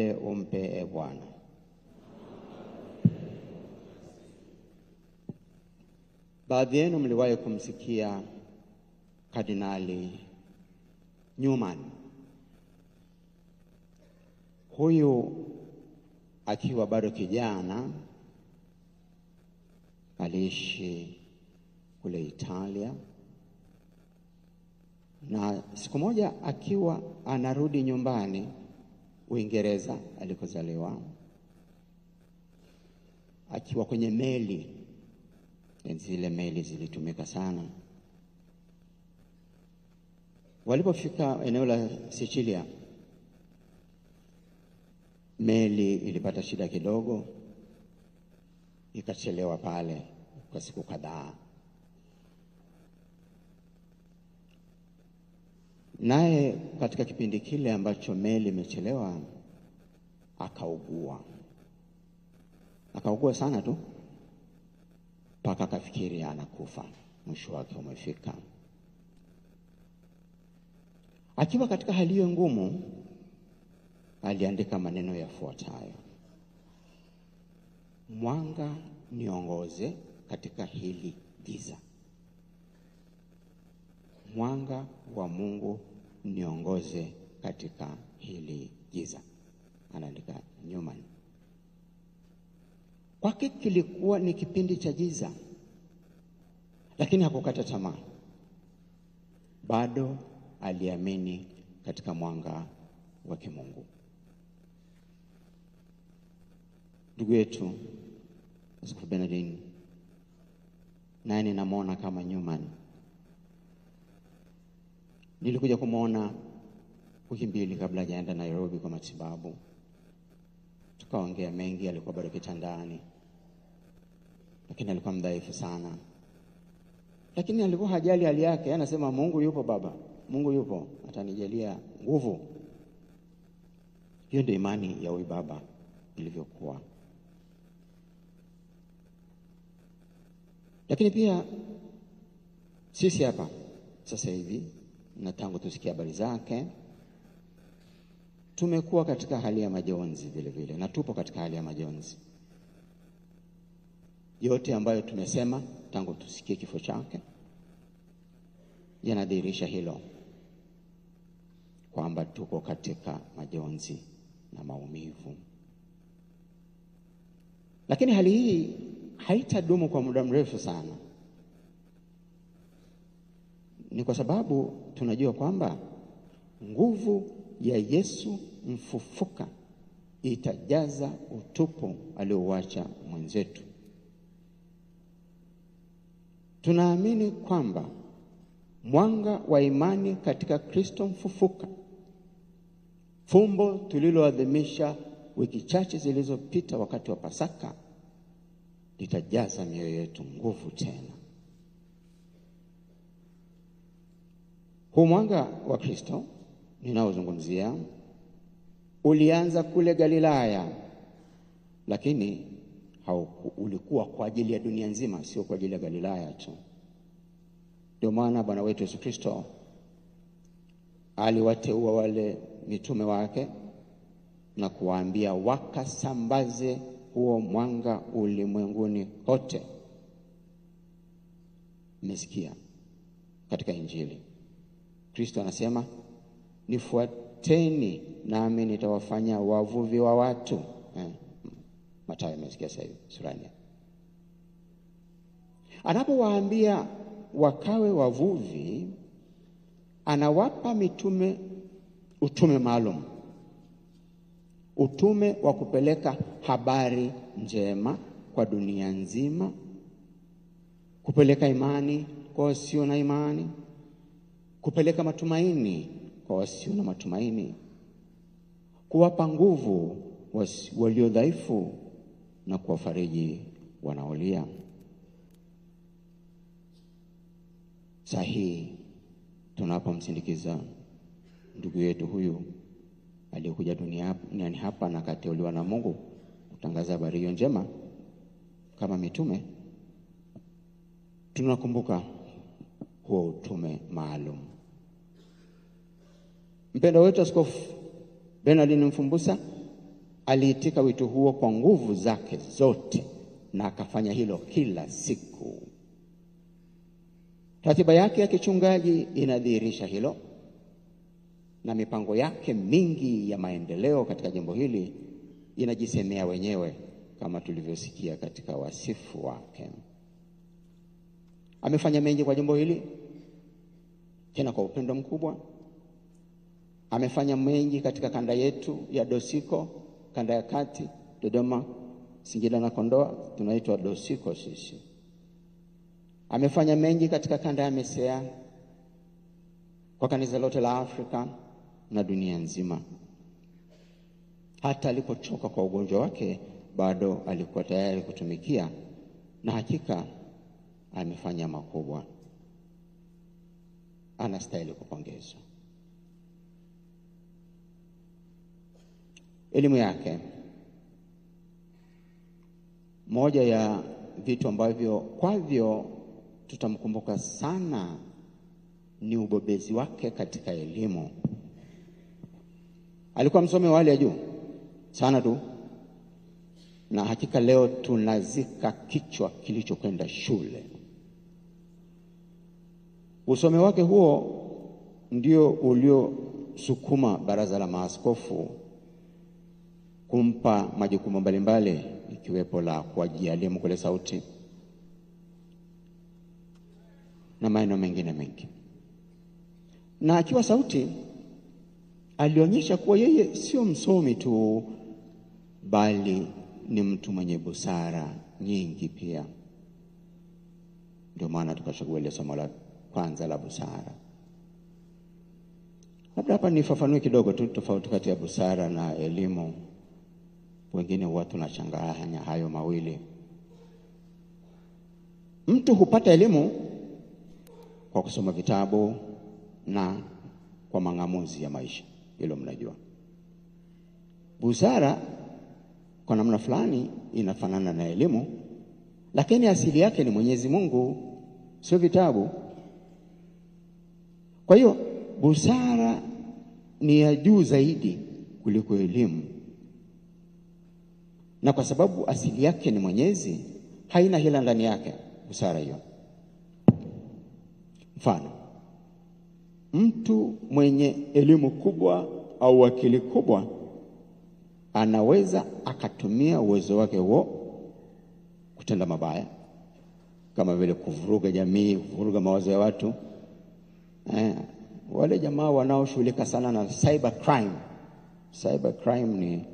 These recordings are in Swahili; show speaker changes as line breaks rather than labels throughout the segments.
milele umpe, e Bwana. Baadhi yenu mliwahi kumsikia Kardinali Newman. Huyu akiwa bado kijana aliishi kule Italia, na siku moja akiwa anarudi nyumbani Uingereza alikozaliwa, akiwa kwenye meli, zile meli zilitumika sana. Walipofika eneo la Sicilia, meli ilipata shida kidogo, ikachelewa pale kwa siku kadhaa. Naye katika kipindi kile ambacho meli imechelewa, akaugua sana tu, mpaka akafikiri anakufa, mwisho wake umefika. Akiwa katika hali hiyo ngumu, aliandika maneno yafuatayo: mwanga niongoze katika hili giza, mwanga wa Mungu niongoze katika hili giza. Anaandika Newman. Kwake kilikuwa ni kipindi cha giza, lakini hakukata tamaa. Bado aliamini katika mwanga wa kimungu. Ndugu yetu Askofu Bernardin, naye ninamwona kama Newman. Nilikuja kumwona wiki mbili kabla hajaenda Nairobi kwa matibabu. Tukaongea mengi, alikuwa bado kitandani, lakini alikuwa mdhaifu sana. Lakini alikuwa hajali hali yake, anasema Mungu yupo baba, Mungu yupo, atanijalia nguvu. Hiyo ndio imani ya huyu baba ilivyokuwa. Lakini pia sisi hapa sasa hivi, na tangu tusikia habari zake, tumekuwa katika hali ya majonzi vile vile, na tupo katika hali ya majonzi. Yote ambayo tumesema tangu tusikie kifo chake yanadhihirisha hilo, kwamba tuko katika majonzi na maumivu. Lakini hali hii haitadumu kwa muda mrefu sana. Ni kwa sababu tunajua kwamba nguvu ya Yesu mfufuka itajaza utupu aliouacha mwenzetu. Tunaamini kwamba mwanga wa imani katika Kristo mfufuka, fumbo tuliloadhimisha wiki chache zilizopita wakati wa Pasaka, litajaza mioyo yetu nguvu tena. Huu mwanga wa Kristo ninaozungumzia ulianza kule Galilaya, lakini ulikuwa kwa ajili ya dunia nzima, sio kwa ajili ya Galilaya tu. Ndio maana Bwana wetu Yesu Kristo aliwateua wale mitume wake na kuwaambia wakasambaze huo mwanga ulimwenguni kote. Mmesikia katika Injili Kristo anasema, nifuateni nami nitawafanya wavuvi wa watu. Mathayo mmesikia sasa hivi sura 4. Anapowaambia wakawe wavuvi, anawapa mitume utume maalum, utume wa kupeleka habari njema kwa dunia nzima, kupeleka imani kwa wasio na imani, kupeleka matumaini kwa wasio na matumaini, kuwapa nguvu walio dhaifu na kuwafariji wanaolia. Sahihi, tunapomsindikiza ndugu yetu huyu aliyekuja duniani hapa na akateuliwa na Mungu kutangaza habari hiyo njema kama mitume, tunakumbuka huo utume maalum. Mpendwa wetu Askofu Bernardin Mfumbusa aliitika wito huo kwa nguvu zake zote na akafanya hilo kila siku. Ratiba yake ya kichungaji inadhihirisha hilo, na mipango yake mingi ya maendeleo katika jimbo hili inajisemea wenyewe kama tulivyosikia katika wasifu wake. Amefanya mengi kwa jimbo hili, tena kwa upendo mkubwa. Amefanya mengi katika kanda yetu ya Dosiko, kanda ya kati, Dodoma, Singida na Kondoa, tunaitwa Dosiko sisi. Amefanya mengi katika kanda ya Mesea, kwa kanisa lote la Afrika na dunia nzima. Hata alipochoka kwa ugonjwa wake, bado alikuwa tayari kutumikia, na hakika amefanya makubwa. Anastahili kupongezwa. Elimu yake, moja ya vitu ambavyo kwavyo tutamkumbuka sana ni ubobezi wake katika elimu. Alikuwa msomi wa hali ya juu sana tu, na hakika leo tunazika kichwa kilichokwenda shule. Usomi wake huo ndio uliosukuma Baraza la Maaskofu kumpa majukumu mbalimbali, ikiwepo la kuajia elimu kule Sauti na maeneo mengine mengi. Na akiwa Sauti alionyesha kuwa yeye sio msomi tu, bali ni mtu mwenye busara nyingi pia. Ndio maana tukachagua ile somo la kwanza la busara. Labda hapa nifafanue kidogo tu tofauti kati ya busara na elimu. Wengine huwa tunachanganya hayo mawili. Mtu hupata elimu kwa kusoma vitabu na kwa mang'amuzi ya maisha, hilo mnajua. Busara kwa namna fulani inafanana na elimu, lakini asili yake ni Mwenyezi Mungu, sio vitabu. Kwa hiyo busara ni ya juu zaidi kuliko elimu, na kwa sababu asili yake ni Mwenyezi, haina hila ndani yake busara hiyo. Mfano, mtu mwenye elimu kubwa au akili kubwa anaweza akatumia uwezo wake huo kutenda mabaya, kama vile kuvuruga jamii, kuvuruga mawazo ya watu. Wale jamaa wanaoshughulika sana na cyber crime. Cyber crime ni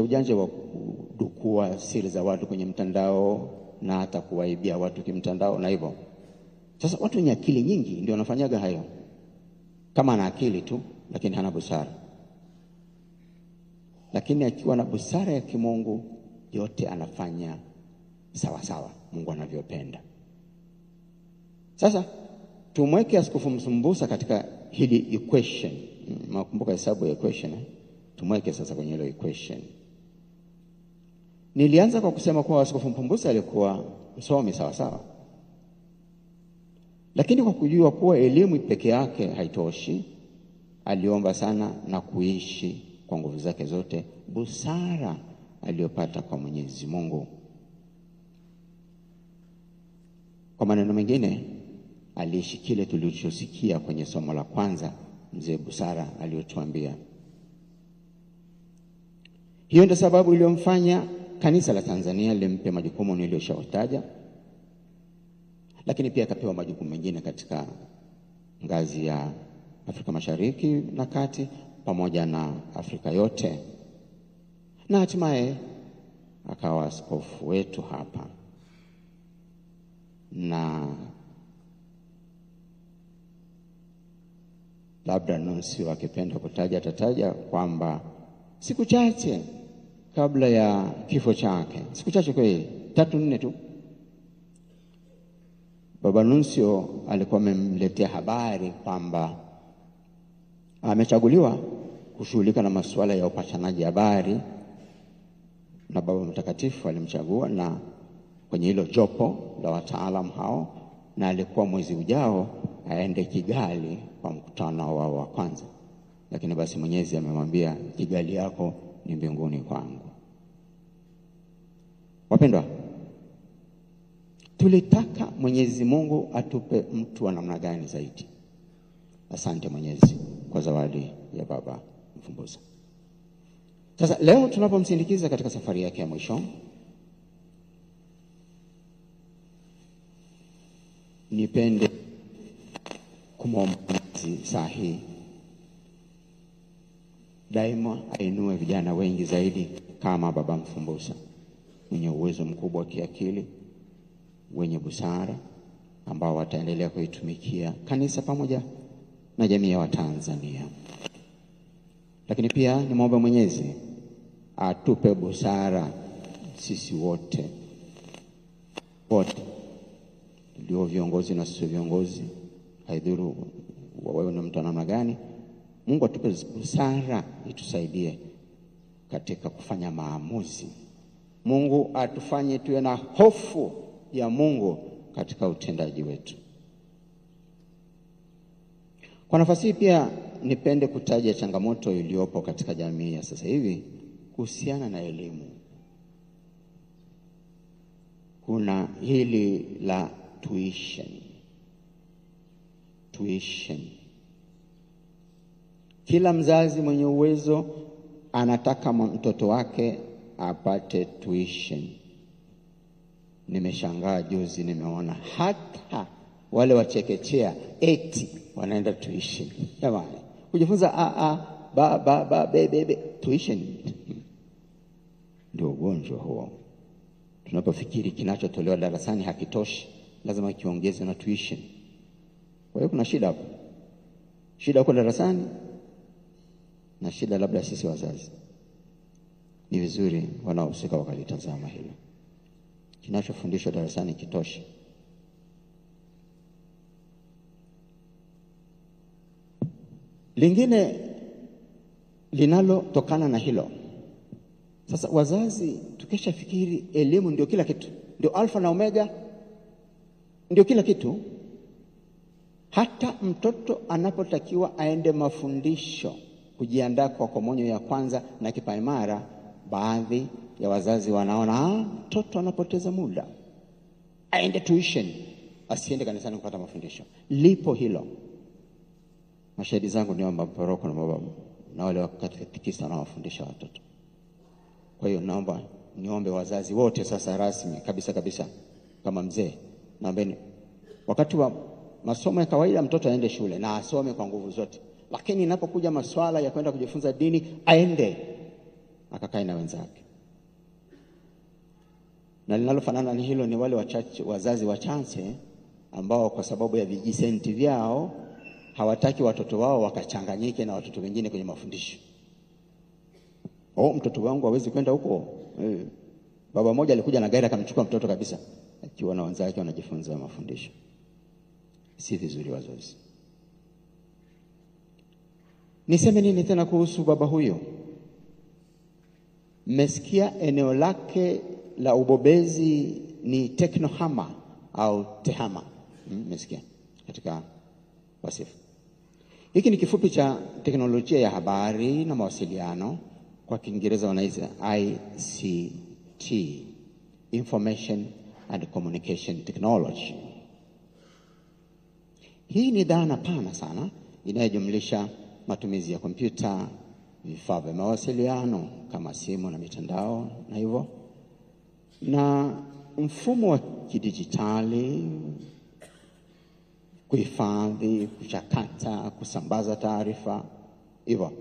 ujanja wa kudukua siri za watu kwenye mtandao na hata kuwaibia watu kimtandao na hivyo. Sasa watu wenye akili nyingi ndio wanafanyaga hayo. Kama ana akili tu lakini hana busara. Lakini akiwa na busara ya kimungu, yote anafanya sawa sawa Mungu anavyopenda. Sasa tumweke Askofu Msumbusa katika hili equation. Mnakumbuka hesabu ya equation Tumweke sasa kwenye hilo equation. Nilianza kwa kusema kuwa Askofu Msumbusa alikuwa msomi sawa sawa. Lakini kwa kujua kuwa elimu peke yake haitoshi, aliomba sana na kuishi kwa nguvu zake zote busara aliyopata kwa Mwenyezi Mungu. Kwa maneno mengine, aliishi kile tulichosikia kwenye somo la kwanza mzee Busara aliyotuambia. Hiyo ndio sababu iliyomfanya kanisa la Tanzania limpe majukumu niliyoshataja, lakini pia akapewa majukumu mengine katika ngazi ya Afrika Mashariki na Kati pamoja na Afrika yote, na hatimaye akawa askofu wetu hapa. Na labda nunsi akipenda kutaja atataja kwamba siku chache kabla ya kifo chake, siku chache kweli 3-4 tu, Baba Nuncio alikuwa amemletea habari kwamba amechaguliwa kushughulika na masuala ya upashanaji habari, na Baba Mtakatifu alimchagua na kwenye hilo jopo la wataalamu hao, na alikuwa mwezi ujao aende Kigali kwa mkutano wao wa kwanza. Lakini basi Mwenyezi amemwambia Kigali yako ni mbinguni kwangu. Wapendwa, tulitaka Mwenyezi Mungu atupe mtu wa namna gani zaidi? Asante Mwenyezi kwa zawadi ya Baba Mfumbuza. Sasa leo tunapomsindikiza katika safari yake ya mwisho, nipende kumwomba sahi daima ainue vijana wengi zaidi kama Baba Mfumbuza, mwenye uwezo mkubwa wa kiakili, wenye busara, ambao wataendelea kuitumikia kanisa pamoja na jamii ya Watanzania. Lakini pia nimwombe Mwenyezi atupe busara sisi wote ndio viongozi na sisi viongozi, haidhuru wewe ni mtu namna gani. Mungu atupe busara itusaidie katika kufanya maamuzi. Mungu atufanye tuwe na hofu ya Mungu katika utendaji wetu. Kwa nafasi hii pia nipende kutaja changamoto iliyopo katika jamii ya sasa hivi kuhusiana na elimu. Kuna hili la tuition. Kila mzazi mwenye uwezo anataka mtoto wake apate tuition. Nimeshangaa juzi nimeona hata wale wachekechea eti wanaenda tuition. Jamani, kujifunza tuition ndio ugonjwa huo. Tunapofikiri kinachotolewa darasani hakitoshi, lazima kiongeze na tuition. Kwa hiyo kuna shida hapo. Shida huko darasani na shida labda sisi wazazi. Ni vizuri wanaohusika wakalitazama hilo. Kinachofundishwa darasani kitoshe. Lingine linalotokana na hilo, sasa wazazi tukisha fikiri elimu ndio kila kitu, ndio alfa na omega, ndio kila kitu, hata mtoto anapotakiwa aende mafundisho kujiandaa kwa komonyo ya kwanza na kipaimara, baadhi ya wazazi wanaona mtoto anapoteza muda, aende tuition, asiende kanisani kupata mafundisho. Lipo hilo. Mashahidi zangu ni wa paroko na mababu na wale wakatekista na wafundisha watoto. Kwa hiyo naomba niombe wazazi wote sasa rasmi kabisa kama mzee, naombeni wakati wa masomo ya kawaida mtoto aende shule na asome kwa nguvu zote, lakini inapokuja masuala ya kwenda kujifunza dini aende akakae na wenzake. Na linalofanana ni hilo ni wale wazazi wachache ambao kwa sababu ya vijisenti vyao hawataki watoto wao wakachanganyike na watoto wengine kwenye mafundisho. Mtoto wangu hawezi kwenda huko. Baba mmoja alikuja na gari akamchukua mtoto kabisa akiwa na wenzake wanajifunza mafundisho. Si vizuri wazazi. Niseme nini tena kuhusu baba huyo? Mmesikia eneo lake la ubobezi ni teknohama au tehama. Mmesikia katika wasifu. Hiki ni kifupi cha teknolojia ya habari na mawasiliano, kwa Kiingereza wanaita ICT, Information and Communication Technology. Hii ni dhana pana sana inayojumlisha matumizi ya kompyuta, vifaa vya mawasiliano kama simu na mitandao na hivyo, na mfumo wa kidijitali, kuhifadhi, kuchakata, kusambaza taarifa hivyo.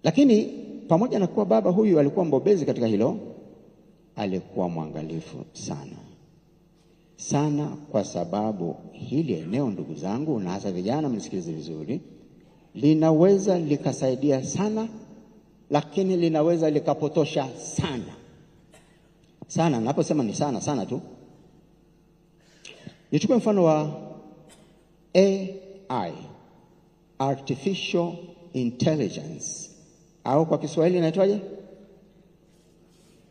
Lakini pamoja na kuwa baba huyu alikuwa mbobezi katika hilo, alikuwa mwangalifu sana, kwa sababu hili eneo, ndugu zangu na hasa vijana mnisikilize vizuri, linaweza likasaidia sana, lakini linaweza likapotosha sana. Naposema ni sana tu, nichukue mfano wa AI, Artificial Intelligence, au kwa Kiswahili inaitwaje?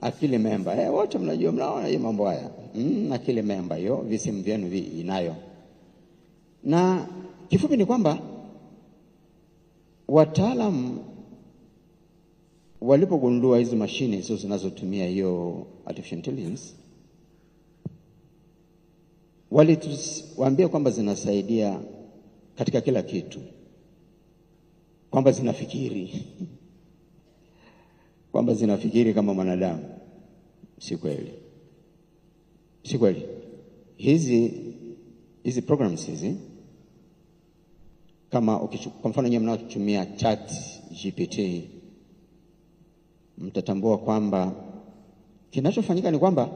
Akili memba. Wote mnajua, mnaona hii mambo haya. Akili memba hiyo, visimu vyenu inayo. Na kifupi ni kwamba wataalamu walipogundua hizi mashine hizo zinazotumia hiyo artificial intelligence, walituambia kwamba zinasaidia katika kila kitu, kwamba zinafikiri kwamba zinafikiri kama mwanadamu. Si kweli, si kweli. Hizi programs hizi, kama kwa mfano nyinyi mnaotumia chat GPT, mtatambua kwamba kinachofanyika ni kwamba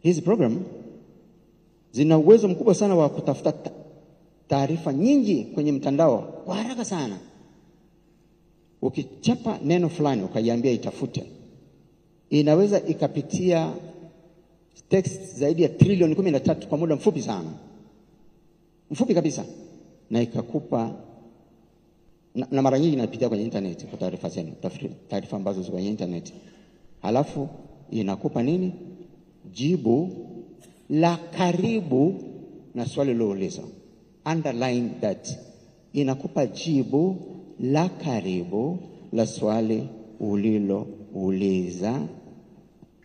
hizi program zina uwezo mkubwa sana wa kutafuta taarifa nyingi kwenye mtandao kwa haraka sana. Ukichapa neno fulani ukaiambia itafute, inaweza ikapitia text zaidi ya trilioni 13 kwa muda mfupi sana, mfupi kabisa, na ikakupa na mara nyingi inapitia kwenye internet kwa taarifa zenu, taarifa ambazo ziko kwenye internet. Halafu inakupa nini? Jibu la karibu na swali lilouliza. Underline that. Inakupa jibu la karibu la swali ulilouliza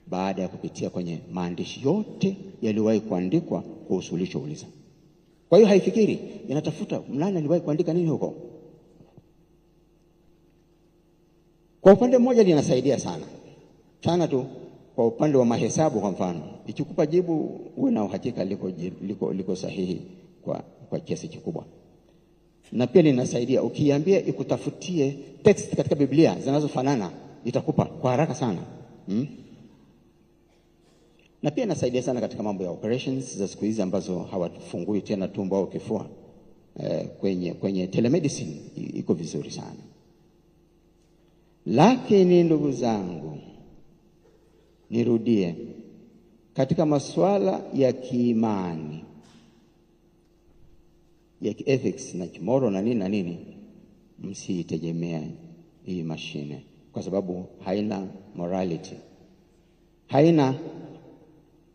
baada ya kupitia kwenye maandishi yote yaliyowahi kuandikwa kuhusu ulichouliza. Kwa hiyo haifikiri, inatafuta mlani aliwahi kuandika nini huko. Kwa upande mmoja linasaidia sana sana tu. Kwa upande wa mahesabu kwa mfano, ikikupa jibu uwe na uhakika liko sahihi kwa kiasi kikubwa. Na pia linasaidia ukiambia ikutafutie text katika Biblia zinazofanana, itakupa kwa haraka sana. Na pia inasaidia sana katika mambo ya operations za siku hizi ambazo hawafungui tena tumbo au kifua. Kwenye telemedicine iko vizuri sana. Lakini ndugu zangu, nirudie, katika masuala ya kiimani, ya ethics na moral na nini, msiitegemea hii mashine, kwa sababu haina morality.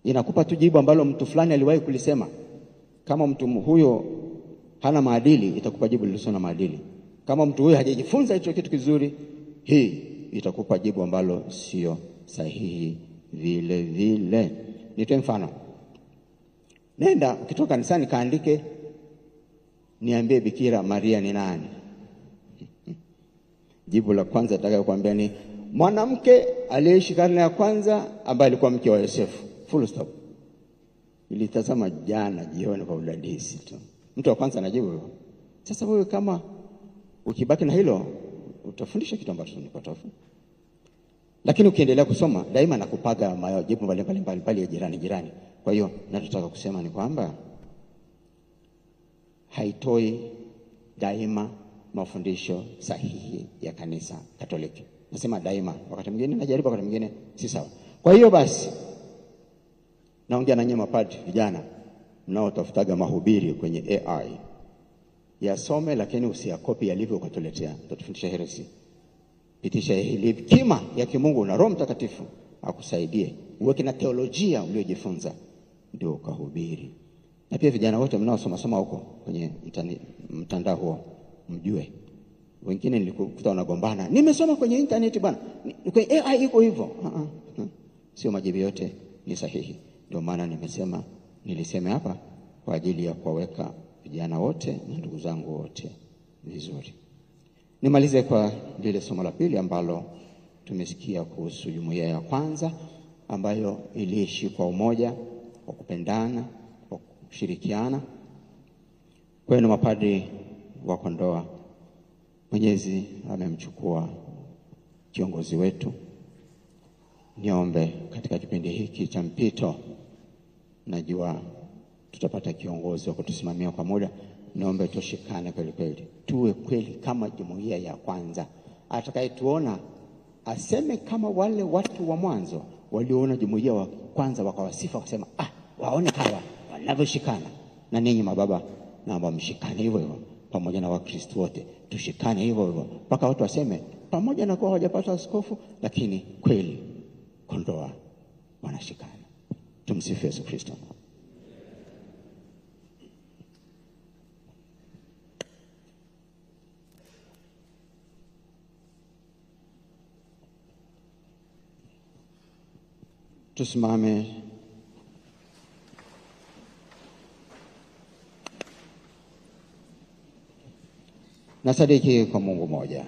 Inakupa tu jibu ambalo mtu fulani aliwahi kulisema. Kama mtu huyo hana maadili, itakupa jibu lisilo na maadili. Kama mtu huyo hajajifunza hicho kitu kizuri, hii itakupa jibu ambalo sio sahihi vile vile. Nitoe mfano. Nenda ukitoka kanisani kaandike, niambie Bikira Maria ni nani? Jibu la kwanza atakayokuambia ni mwanamke aliyeishi karne ya kwanza ambaye alikuwa mke wa Yosefu. Full stop. Nilitazama jana jioni kwa udadisi tu. Mtu wa kwanza anajibu hivyo. Sasa wewe kama ukibaki na hilo, utafundisha kitu ambacho ni potofu. Lakini ukiendelea kusoma, daima nakupaga majibu mbalimbali ya jirani. Kwa hiyo nataka kusema ni kwamba haitoi daima mafundisho sahihi ya kanisa Katoliki. Nasema daima, wakati mwingine najaribu, wakati mwingine si sawa. Kwa hiyo basi, naongea na nyinyi mapadri vijana mnaotafutaga mahubiri kwenye AI. Yasome, lakini usiyakopi yalivyo ukatuletea. Tutafundisha heresi. Pitisha hekima ya kimungu na Roho Mtakatifu akusaidie. Uweke na teolojia uliojifunza ndio ukahubiri. Na pia vijana wote mnaosoma huko kwenye mtandao huo, mjue wengine nilikuta wanagombana, nimesoma kwenye internet bwana, kwenye AI iko hivyo. Sio majibu yote ni sahihi. Ndio maana nilisema hapa kwa ajili ya kuwaweka vijana wote na ndugu zangu wote vizuri. Nimalize kwa lile somo la pili ambalo tumesikia kuhusu jumuiya ya kwanza ambayo iliishi kwa umoja, kwa kupendana, kwa kushirikiana. Kwenu mapadri wa Kondoa, Mwenyezi amemchukua kiongozi wetu. Niombe katika kipindi hiki cha mpito, najua tutapata kiongozi wa kutusimamia kwa muda. Niombe tushikane kweli, tuwe kweli kama jumuiya ya kwanza. Atakayetuona aseme kama wale watu wa mwanzo walioona jumuiya wa kwanza wakawasifa, wakasema waone hawa wanavyoshikana. Na ninyi mababa, naomba mshikane hivyo pamoja na Wakristo wote, tushikane hivyo mpaka watu waseme, pamoja na kuwa hawajapata askofu, lakini kweli Kondoa wanashikana. Tumsifu Yesu Kristo. Tusimame. Nasadiki kwa Mungu mmoja.